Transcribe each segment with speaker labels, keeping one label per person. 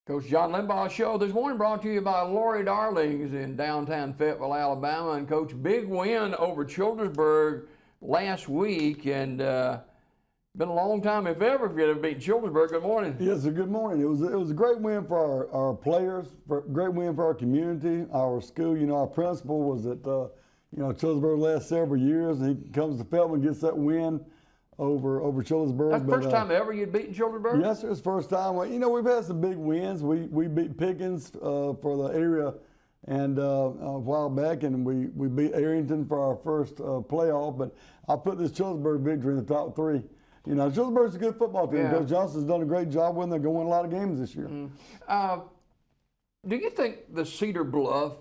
Speaker 1: Coach John Limbaugh Show this morning brought to you by Lori Darlings in downtown Fayetteville, Alabama. And Coach, big win over Childersburg last week, and been a long time, if ever, if you'd have beaten Childersburg. Good morning.
Speaker 2: Yes, sir. Good morning. It was a great win for our players, great win for our community, our school. You know, our principal was at Childersburg the last several years, and he comes to Fayetteville and gets that win over Childersburg.
Speaker 1: That's the first time ever you'd beaten Childersburg?
Speaker 2: Yes, sir. It's the first time. Well, you know, we've had some big wins. We beat Pickens for the area and a while back, and we beat Arrington for our first playoff. But I put this Childersburg victory in the top three. You know, Childersburg's a good football team.
Speaker 1: Yeah.
Speaker 2: Coach Johnson's done a great job with them. They're going to win a lot of games this year.
Speaker 1: Do you think the Cedar Bluff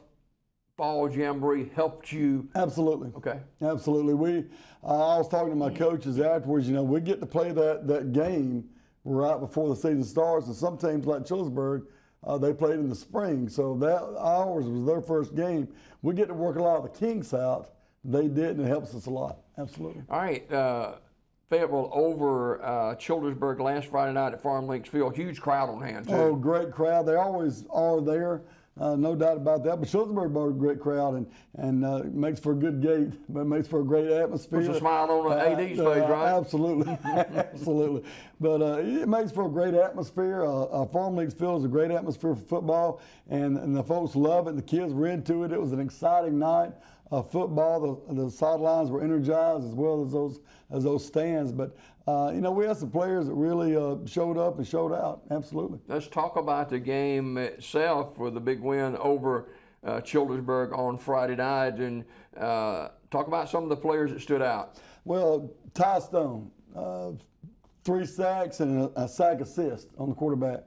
Speaker 1: Fall Jamboree helped you?
Speaker 2: Absolutely.
Speaker 1: Okay.
Speaker 2: Absolutely. I was talking to my coaches afterwards. You know, we get to play that game right before the season starts, and some teams like Childersburg, they played in the spring. So that ours was their first game. We get to work a lot of the kinks out. They did, and it helps us a lot. Absolutely.
Speaker 1: All right. Fayetteville over Childersburg last Friday night at Farm Links Field. Huge crowd on hand, too.
Speaker 2: Oh, great crowd. They always are there. No doubt about that. But Childersburg brought a great crowd and makes for a good gate, but it makes for a great atmosphere.
Speaker 1: Puts a smile on the AD's face, right?
Speaker 2: Absolutely. Absolutely. But it makes for a great atmosphere. Farm Leagues Field is a great atmosphere for football, and the folks love it. The kids were into it. It was an exciting night of football. The sidelines were energized as well as those stands. But you know, we had some players that really showed up and showed out. Absolutely.
Speaker 1: Let's talk about the game itself with the big win over Childersburg on Friday night, and talk about some of the players that stood out.
Speaker 2: Well, Ty Stone, 3 sacks and a sack assist on the quarterback.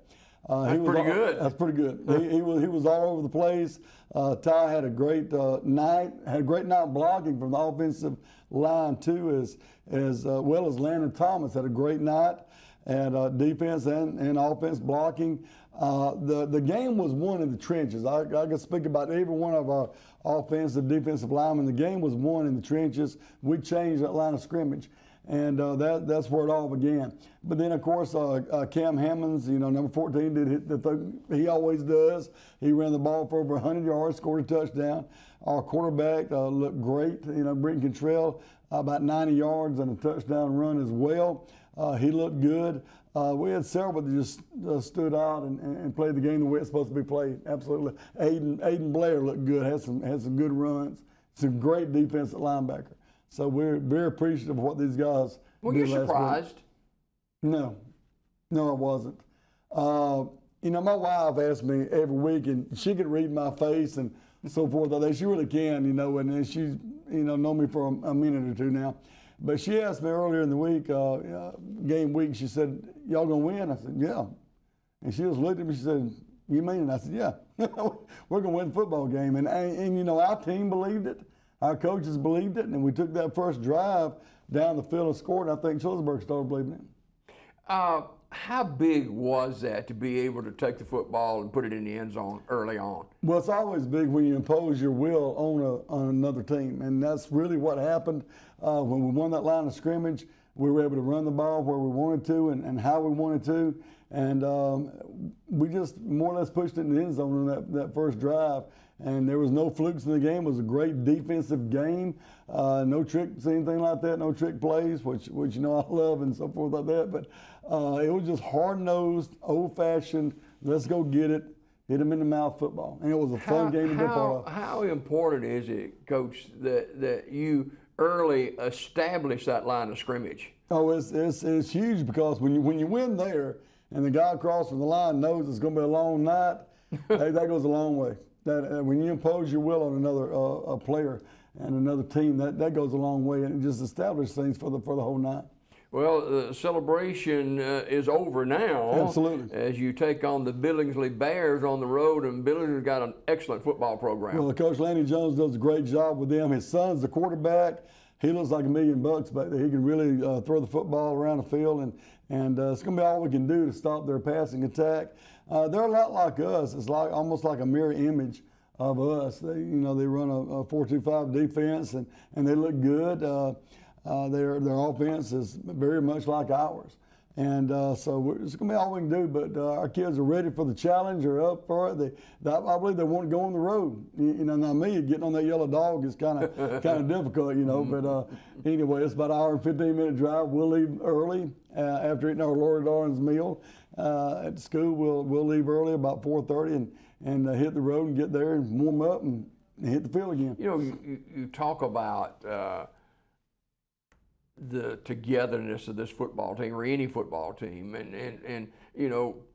Speaker 1: That's pretty good.
Speaker 2: That's pretty good. He was all over the place. Ty had a great night. Had a great night blocking from the offensive line too, as well as Landon Thomas had a great night at defense and offense blocking. The game was won in the trenches. I can speak about every one of our offensive, defensive linemen. The game was won in the trenches. We changed that line of scrimmage. And that's where it all began. But then, of course, Cam Hammonds, you know, number 14, did hit the thing he always does. He ran the ball for over 100 yards, scored a touchdown. Our quarterback looked great. You know, Britton Cantrell, about 90 yards and a touchdown run as well. He looked good. We had several that just stood out and played the game the way it's supposed to be played. Absolutely. Aiden Blair looked good, had some good runs, some great defense at linebacker. So we're very appreciative of what these guys
Speaker 1: Were
Speaker 2: did
Speaker 1: you
Speaker 2: last
Speaker 1: surprised?
Speaker 2: week. No, I wasn't. You know, my wife asked me every week, and she could read my face and so forth. She really can, you know, and she's, you know, known me for a minute or two now. But she asked me earlier in the week, game week, she said, "Y'all gonna win?" I said, "Yeah." And she just looked at me, she said, "You mean it?" I said, "Yeah, we're gonna win the football game." And you know, our team believed it. Our coaches believed it, and we took that first drive down the field and scored, and I think Childersburg started believing it.
Speaker 1: How big was that to be able to take the football and put it in the end zone early on?
Speaker 2: Well, it's always big when you impose your will on another team, and that's really what happened. When we won that line of scrimmage, we were able to run the ball where we wanted to and how we wanted to, and we just more or less pushed it in the end zone on that first drive. And there was no flukes in the game. It was a great defensive game. No tricks, anything like that. No trick plays, which you know I love and so forth like that. But it was just hard-nosed, old-fashioned, let's go get it, hit them in the mouth football. And it was a fun game to be part of.
Speaker 1: How important is it, Coach, that you early establish that line of scrimmage?
Speaker 2: Oh, it's huge, because when you win there and the guy across from the line knows it's going to be a long night, that goes a long way. That when you impose your will on another a player and another team, that goes a long way, and it just establishes things for the whole night.
Speaker 1: Well, the celebration is over now.
Speaker 2: Absolutely.
Speaker 1: As you take on the Billingsley Bears on the road, and Billingsley's got an excellent football program.
Speaker 2: Well, Coach Lanny Jones does a great job with them. His son's the quarterback. he looks like $1 million back there. He can really throw the football around the field, and it's going to be all we can do to stop their passing attack. They're a lot like us. It's like almost like a mirror image of us. They run a 4-2-5 defense, and they look good. Their offense is very much like ours. And so it's going to be all we can do, but our kids are ready for the challenge, are up for it. I believe they want to go on the road. Now me, getting on that yellow dog is kind of difficult, but anyway, it's about an hour and 15-minute drive. We'll leave early after eating our Lori Darling's meal at the school. We'll leave early about 4:30 and hit the road and get there and warm up and hit the field again.
Speaker 1: You talk about the togetherness of this football team, or any football team, and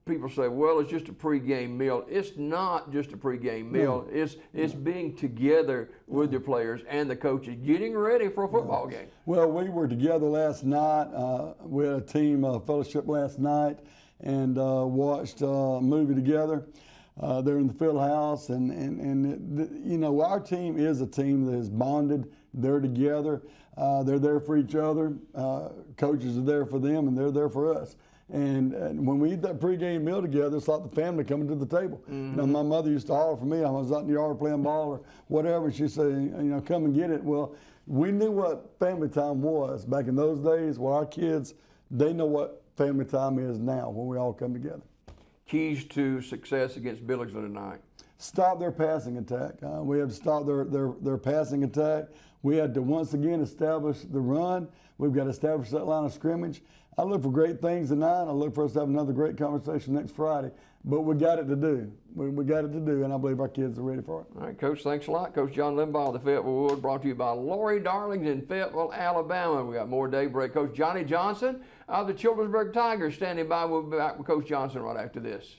Speaker 1: people say, well, it's just a pregame meal. It's not just a pregame meal. No. It's being together with your players and the coaches, getting ready for a football game.
Speaker 2: Well, we were together last night. We had a team fellowship last night and watched a movie together. They're in the field house, and our team is a team that is bonded. They're together. They're there for each other. Coaches are there for them, and they're there for us. And when we eat that pregame meal together, it's like the family coming to the table. Mm-hmm. My mother used to holler for me. I was out in the yard playing ball or whatever. She'd say, come and get it. Well, we knew what family time was back in those days. Well, our kids, they know what family time is now when we all come together.
Speaker 1: Keys to success against Billingsley tonight?
Speaker 2: Stop their passing attack. We have to stop their passing attack. We had to once again establish the run. We've got to establish that line of scrimmage. I look for great things tonight. I look for us to have another great conversation next Friday. But we got it to do. We got it to do, and I believe our kids are ready for it.
Speaker 1: All right, Coach, thanks a lot. Coach John Limbaugh of the Fayetteville Wood, brought to you by Lori Darlings in Fayetteville, Alabama. We got more daybreak. Coach Johnny Johnson of the Childersburg Tigers standing by. We'll be back with Coach Johnson right after this.